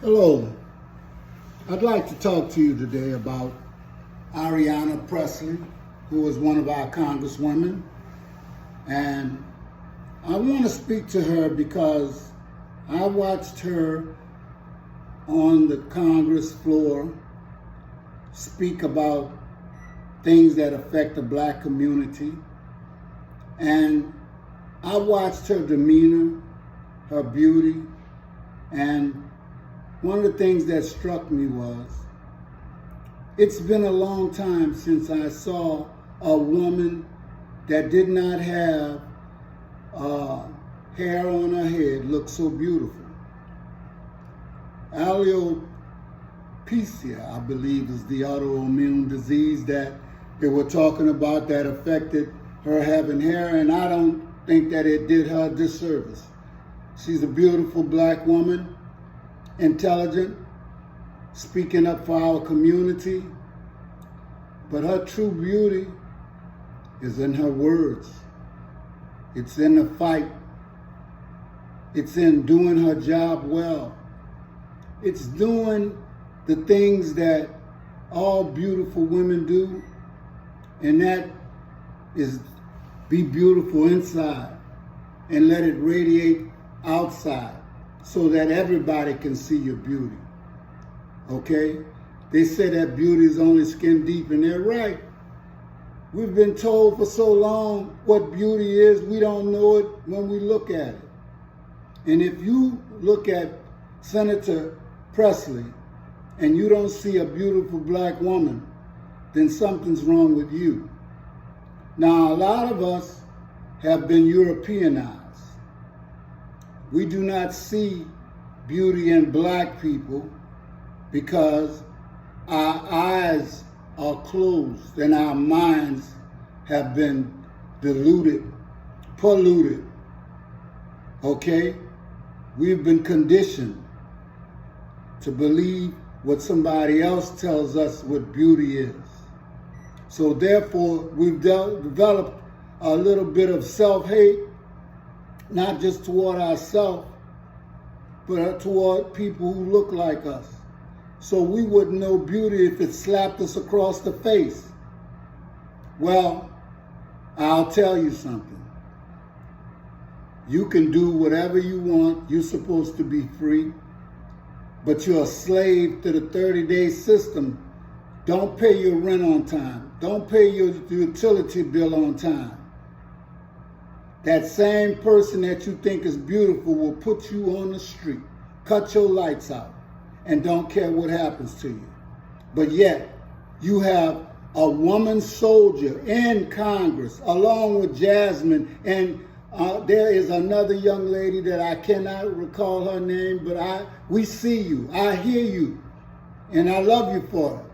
Hello, I'd like to talk to you today about Ayanna Pressley, who is one of our congresswomen. And I want to speak to her because I watched her on the Congress floor speak about things that affect the Black community. And I watched her demeanor, her beauty, and one of the things that struck me was, it's been a long time since I saw a woman that did not have hair on her head look so beautiful. Alopecia, I believe, is the autoimmune disease that they were talking about that affected her having hair, and I don't think that it did her a disservice. She's a beautiful Black woman, intelligent, speaking up for our community, but her true beauty is in her words. It's in the fight. It's in doing her job well. It's doing the things that all beautiful women do, and that is be beautiful inside and let it radiate outside so that everybody can see your beauty. Okay? They say that beauty is only skin deep, and they're right. We've been told for so long what beauty is, we don't know it when we look at it. And if you look at Senator Pressley and you don't see a beautiful Black woman, then something's wrong with you. Now, a lot of us have been Europeanized. We do not see beauty in Black people because our eyes are closed and our minds have been diluted, polluted, okay? We've been conditioned to believe what somebody else tells us what beauty is. So therefore, we've developed a little bit of self-hate, not just toward ourselves, but toward people who look like us. So we wouldn't know beauty if it slapped us across the face. Well, I'll tell you something. You can do whatever you want. You're supposed to be free, but you're a slave to the 30-day system. Don't pay your rent on time. Don't pay your utility bill on time. That same person that you think is beautiful will put you on the street, cut your lights out, and don't care what happens to you. But yet, you have a woman soldier in Congress, along with Jasmine, and there is another young lady that I cannot recall her name, but we see you, I hear you, and I love you for it.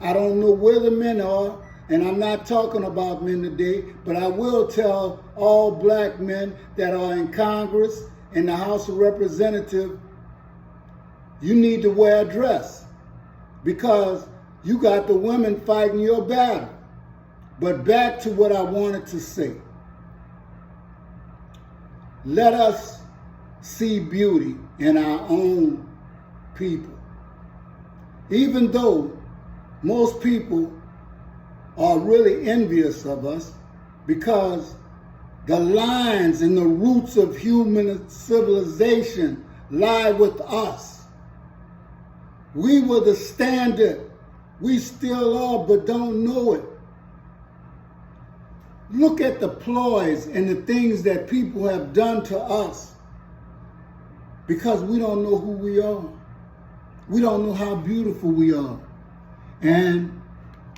I don't know where the men are, and I'm not talking about men today, but I will tell all Black men that are in Congress, in the House of Representatives, you need to wear a dress because you got the women fighting your battle. But back to what I wanted to say. Let us see beauty in our own people. Even though most people are really envious of us because the lines and the roots of human civilization lie with us. We were the standard. We still are, but don't know it. Look at the ploys and the things that people have done to us because we don't know who we are. We don't know how beautiful we are. And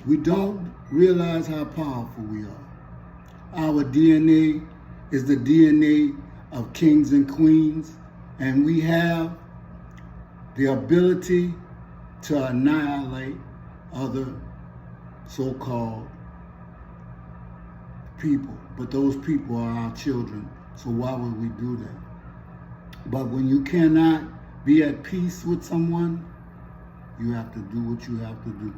we don't realize how powerful we are. Our DNA is the DNA of kings and queens, and we have the ability to annihilate other so-called people. But those people are our children, so why would we do that? But when you cannot be at peace with someone, you have to do what you have to do.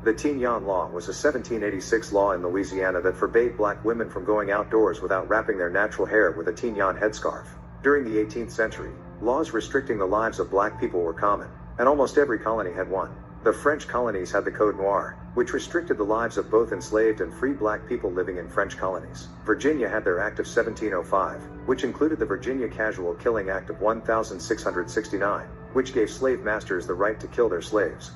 The Tignon Law was a 1786 law in Louisiana that forbade Black women from going outdoors without wrapping their natural hair with a Tignon headscarf. During the 18th century, laws restricting the lives of black people were common, and almost every colony had one. The French colonies had the Code Noir, which restricted the lives of both enslaved and free black people living in French colonies. Virginia had their Act of 1705, which included the Virginia Casual Killing Act of 1669, which gave slave masters the right to kill their slaves.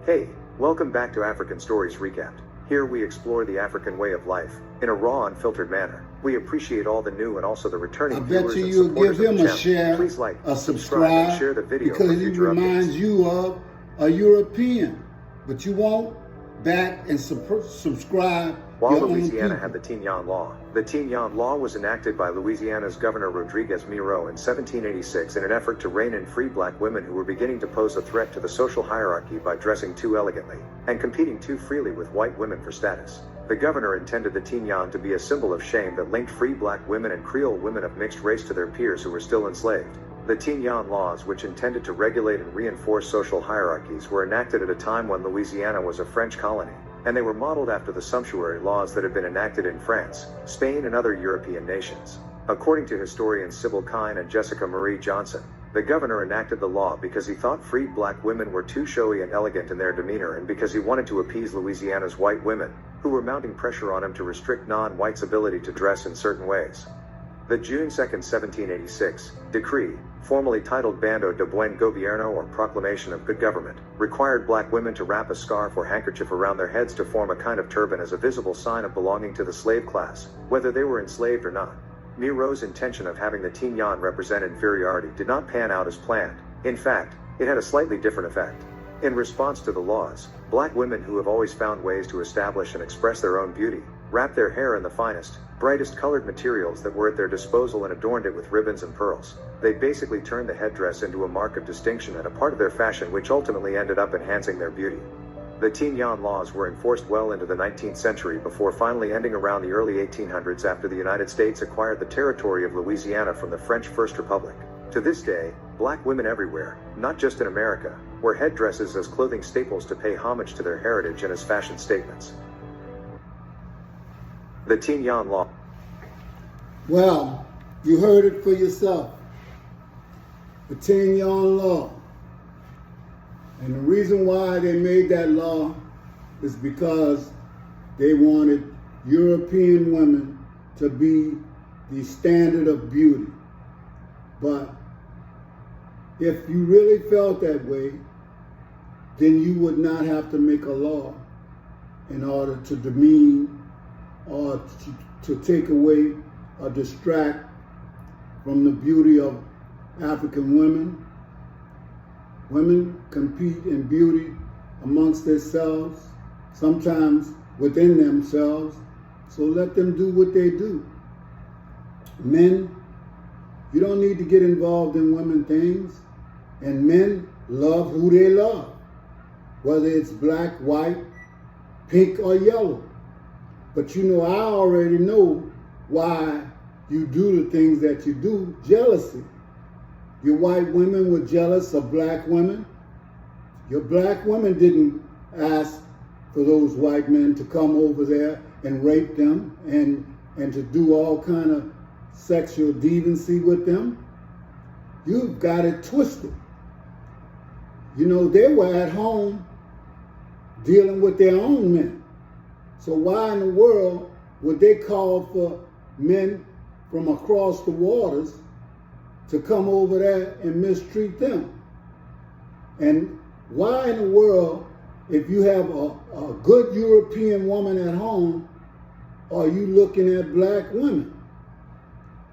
Hey, welcome back to African Stories Recapped. Here we explore the African way of life, in a raw, unfiltered manner. We appreciate all the new and also the returning I viewers bet and you'll supporters give of him the a channel. share, Please like, a subscribe, and subscribe, share the video because for he future reminds updates. you of a European, but you won't back and subscribe While your own Louisiana people. had the Tignon Law, the Tignon Law was enacted by Louisiana's Governor Rodriguez Miro in 1786 in an effort to rein in free black women who were beginning to pose a threat to the social hierarchy by dressing too elegantly and competing too freely with white women for status. The governor intended the Tignon to be a symbol of shame that linked free black women and Creole women of mixed race to their peers who were still enslaved. The Tignon laws, which intended to regulate and reinforce social hierarchies, were enacted at a time when Louisiana was a French colony, and they were modeled after the sumptuary laws that had been enacted in France, Spain, and other European nations. According to historians Sybil Kine and Jessica Marie Johnson, the governor enacted the law because he thought freed black women were too showy and elegant in their demeanor, and because he wanted to appease Louisiana's white women, who were mounting pressure on him to restrict non-whites' ability to dress in certain ways. The June 2, 1786, decree, formally titled Bando de Buen Gobierno, or Proclamation of Good Government, required black women to wrap a scarf or handkerchief around their heads to form a kind of turban as a visible sign of belonging to the slave class, whether they were enslaved or not. Miro's intention of having the Tignon represent inferiority did not pan out as planned. In fact, it had a slightly different effect. In response to the laws, black women who have always found ways to establish and express their own beauty, wrapped their hair in the finest, brightest colored materials that were at their disposal and adorned it with ribbons and pearls. They basically turned the headdress into a mark of distinction and a part of their fashion, which ultimately ended up enhancing their beauty. The Tignon laws were enforced well into the 19th century before finally ending around the early 1800s after the United States acquired the territory of Louisiana from the French First Republic. To this day, black women everywhere, not just in America, wear headdresses as clothing staples to pay homage to their heritage and as fashion statements. The Tignon Law. Well, you heard it for yourself. The Tignon Law. And the reason why they made that law is because they wanted European women to be the standard of beauty. But if you really felt that way, then you would not have to make a law in order to demean or to take away or distract from the beauty of African women. Women compete in beauty amongst themselves, sometimes within themselves, so let them do what they do. Men, you don't need to get involved in women things, and men love who they love, whether it's black, white, pink, or yellow. But you know, I already know why you do the things that you do. Jealousy. Your white women were jealous of black women. Your black women didn't ask for those white men to come over there and rape them and to do all kind of sexual deviancy with them. You've got it twisted. You know, they were at home dealing with their own men. So why in the world would they call for men from across the waters to come over there and mistreat them? And why in the world, if you have a good European woman at home, are you looking at black women?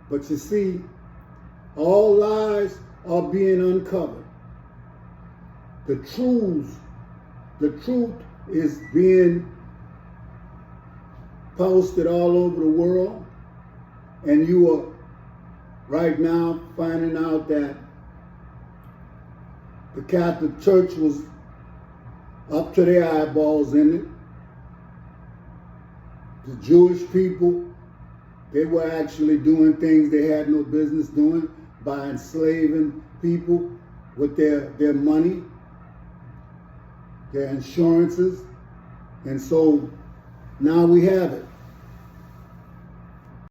But you see, all lies are being uncovered. The truth is being posted all over the world, and you are right now finding out that the Catholic Church was up to their eyeballs in it. The Jewish people, they were actually doing things they had no business doing by enslaving people with their money, their insurances. And so now we have it.